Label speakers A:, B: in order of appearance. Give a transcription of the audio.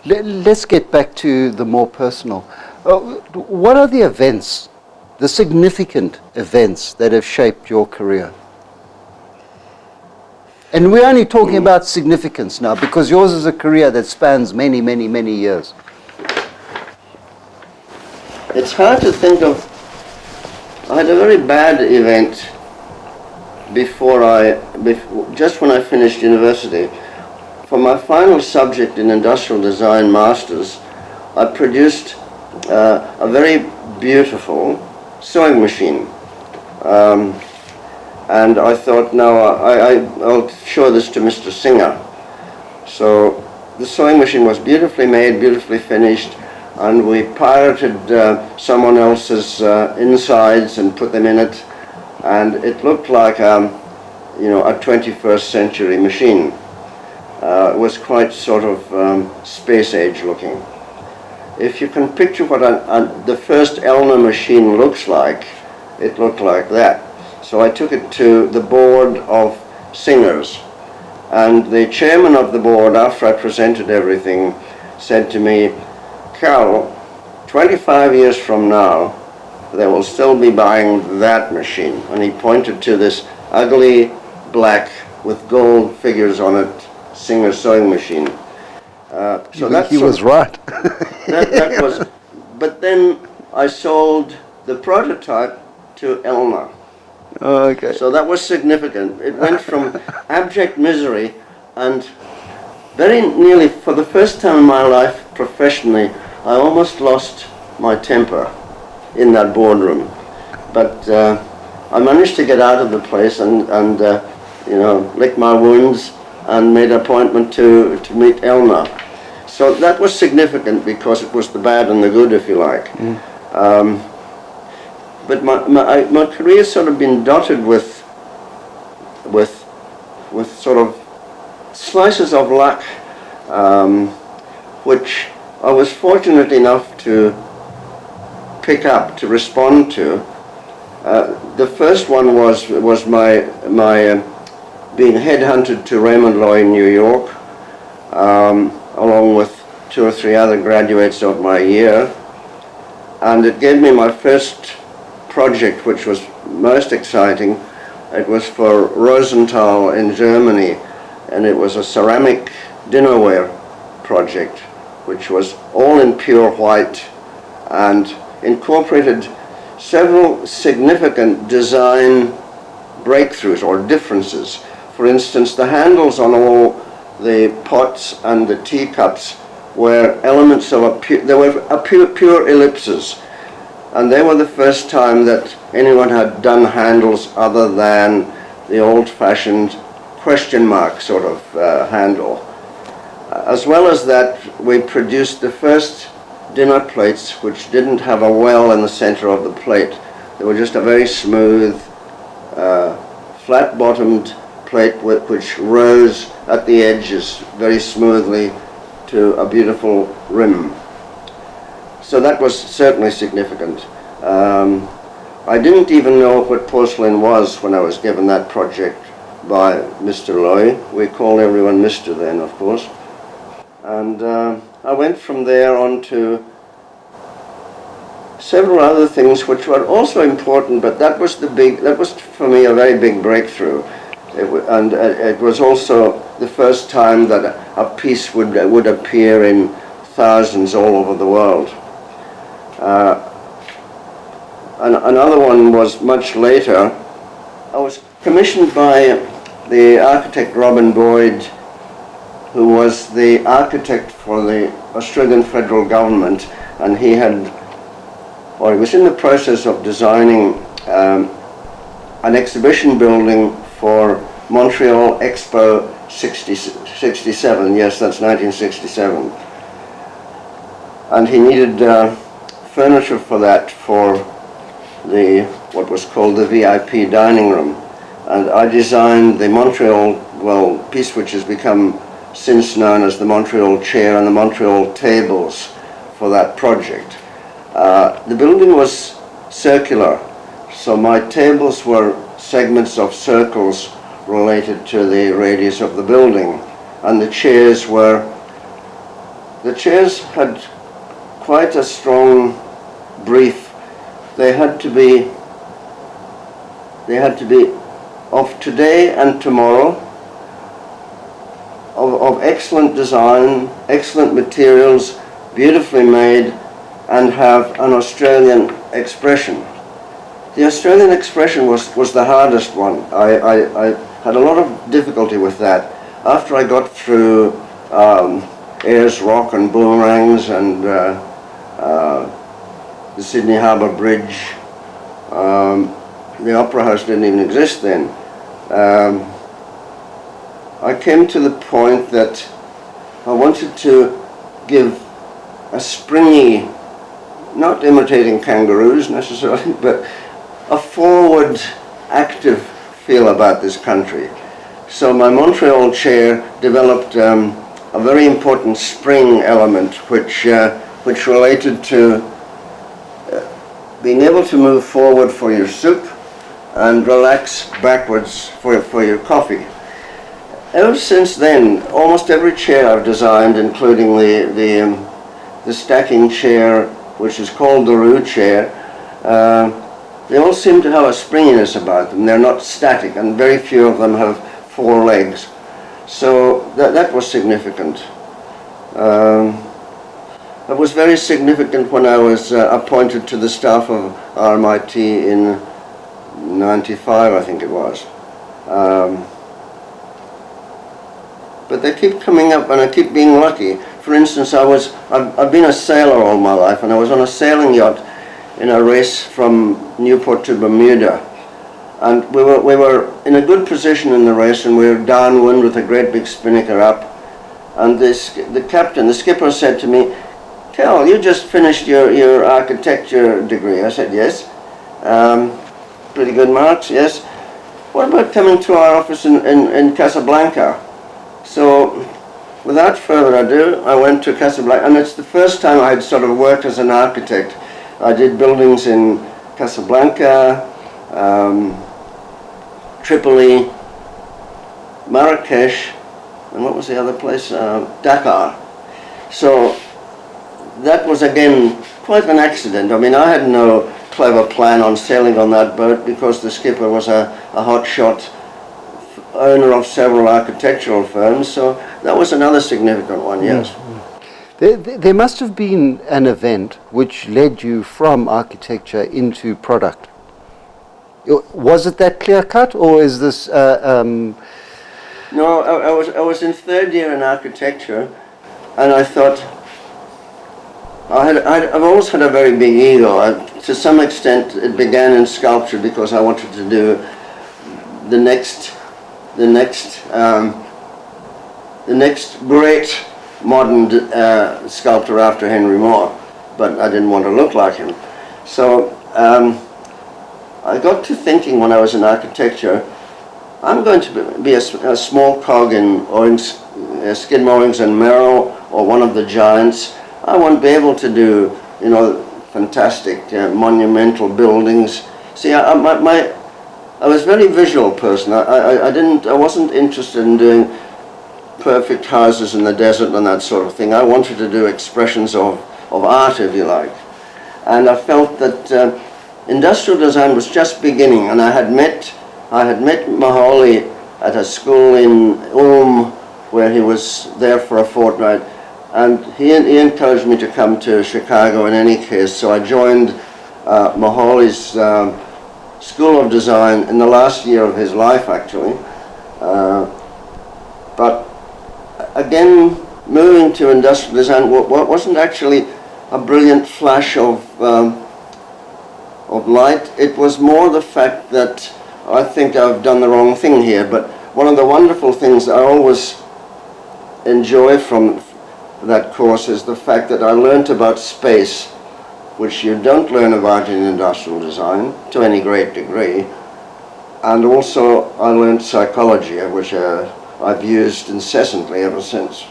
A: Let's get back to the more personal. What are the events, the significant events that have shaped your career? And we're only talking about significance now, because yours is a career that spans many, many, many years.
B: It's hard to think of. I had a very bad event just when I finished university. For my final subject in industrial design masters, I produced a very beautiful sewing machine. And I thought, now I'll show this to Mr. Singer. So the sewing machine was beautifully made, beautifully finished, and we pirated someone else's insides and put them in it, and it looked like a 21st century machine. It was quite sort of space age looking. If you can picture what the first Elna machine looks like, it looked like that. So I took it to the board of singers, and the chairman of the board, after I presented everything, said to me, "Kjell, 25 years from now, they will still be buying that machine." And he pointed to this ugly black with gold figures on it Singer sewing machine.
A: So he was right.
B: that was. But then I sold the prototype to Elna.
A: Oh, okay.
B: So that was significant. It went from abject misery, and very nearly, for the first time in my life professionally, I almost lost my temper in that boardroom. But I managed to get out of the place and lick my wounds and made an appointment to meet Elna. So that was significant because it was the bad and the good, if you like. But my career sort of been dotted with sort of slices of luck, which I was fortunate enough to pick up, to respond to. The first one was my being headhunted to Raymond Loy in New York, along with 2 or 3 other graduates of my year, and it gave me my first project, which was most exciting. It was for Rosenthal in Germany, and it was a ceramic dinnerware project, which was all in pure white and incorporated several significant design breakthroughs or differences. For instance, the handles on all the pots and the teacups were elements of pure ellipses. And they were the first time that anyone had done handles other than the old-fashioned question mark sort of handle. As well as that, we produced the first dinner plates which didn't have a well in the center of the plate. They were just a very smooth, flat-bottomed plate which rose at the edges very smoothly to a beautiful rim. So that was certainly significant. I didn't even know what porcelain was when I was given that project by Mr. Loy. We called everyone Mr. then, of course. And I went from there on to several other things which were also important, but that was for me a very big breakthrough. It was also the first time that a piece would appear in thousands all over the world. And another one was much later. I was commissioned by the architect Robin Boyd, who was the architect for the Australian federal government, and he was in the process of designing an exhibition building for Montreal Expo 67. Yes, that's 1967. And he needed furniture for that, for what was called the VIP dining room. And I designed the Montreal, piece which has become since known as the Montreal chair and the Montreal tables for that project. The building was circular, so my tables were segments of circles related to the radius of the building, and the chairs were the chairs had quite a strong brief. They had to be of today and tomorrow, of excellent design, excellent materials, beautifully made, and have an Australian expression. The Australian expression was the hardest one. I had a lot of difficulty with that. After I got through Ayers Rock and Boomerangs and the Sydney Harbour Bridge, the Opera House didn't even exist then. I came to the point that I wanted to give a springy, not imitating kangaroos necessarily, but a forward, active feel about this country. So my Montreal chair developed a very important spring element which related to being able to move forward for your soup and relax backwards for your coffee. Ever since then, almost every chair I've designed, including the stacking chair, which is called the Roux chair, they all seem to have a springiness about them. They're not static, and very few of them have 4 legs. So that was significant. It was very significant when I was appointed to the staff of RMIT in 95, I think it was. But they keep coming up, and I keep being lucky. For instance, I've been a sailor all my life, and I was on a sailing yacht in a race from Newport to Bermuda. And we were in a good position in the race, and we were downwind with a great big spinnaker up. And the captain, the skipper, said to me, "Kjell, you just finished your architecture degree." I said, "Yes." "Pretty good marks?" "Yes." "What about coming to our office in Casablanca?" So without further ado, I went to Casablanca, and it's the first time I had sort of worked as an architect. I did buildings in Casablanca, Tripoli, Marrakesh, and what was the other place? Dakar. So that was again quite an accident. I mean, I had no clever plan on sailing on that boat because the skipper was a hotshot owner of several architectural firms, so that was another significant one, yes.
A: There must have been an event which led you from architecture into product. Was it that clear cut, or is this?
B: No, I was in 3rd year in architecture, and I thought I've always had a very big ego. To some extent, it began in sculpture because I wanted to do the next great modern sculptor after Henry Moore, but I didn't want to look like him. So I got to thinking when I was in architecture, I'm going to be a small cog in Skidmore, Owings and Merrill, or one of the giants. I won't be able to do, fantastic monumental buildings. See, I was a very visual person. I wasn't interested in doing perfect houses in the desert and that sort of thing. I wanted to do expressions of art, if you like. And I felt that industrial design was just beginning, and I had met Mahauli at a school in Ulm, where he was there for a fortnight, and he encouraged me to come to Chicago in any case. So I joined Mahauli's School of Design in the last year of his life, actually. But again, moving to industrial design wasn't actually a brilliant flash of light. It was more the fact that I think I've done the wrong thing here. But one of the wonderful things I always enjoy from that course is the fact that I learnt about space, which you don't learn about in industrial design to any great degree. And also I learned psychology, which I've used incessantly ever since.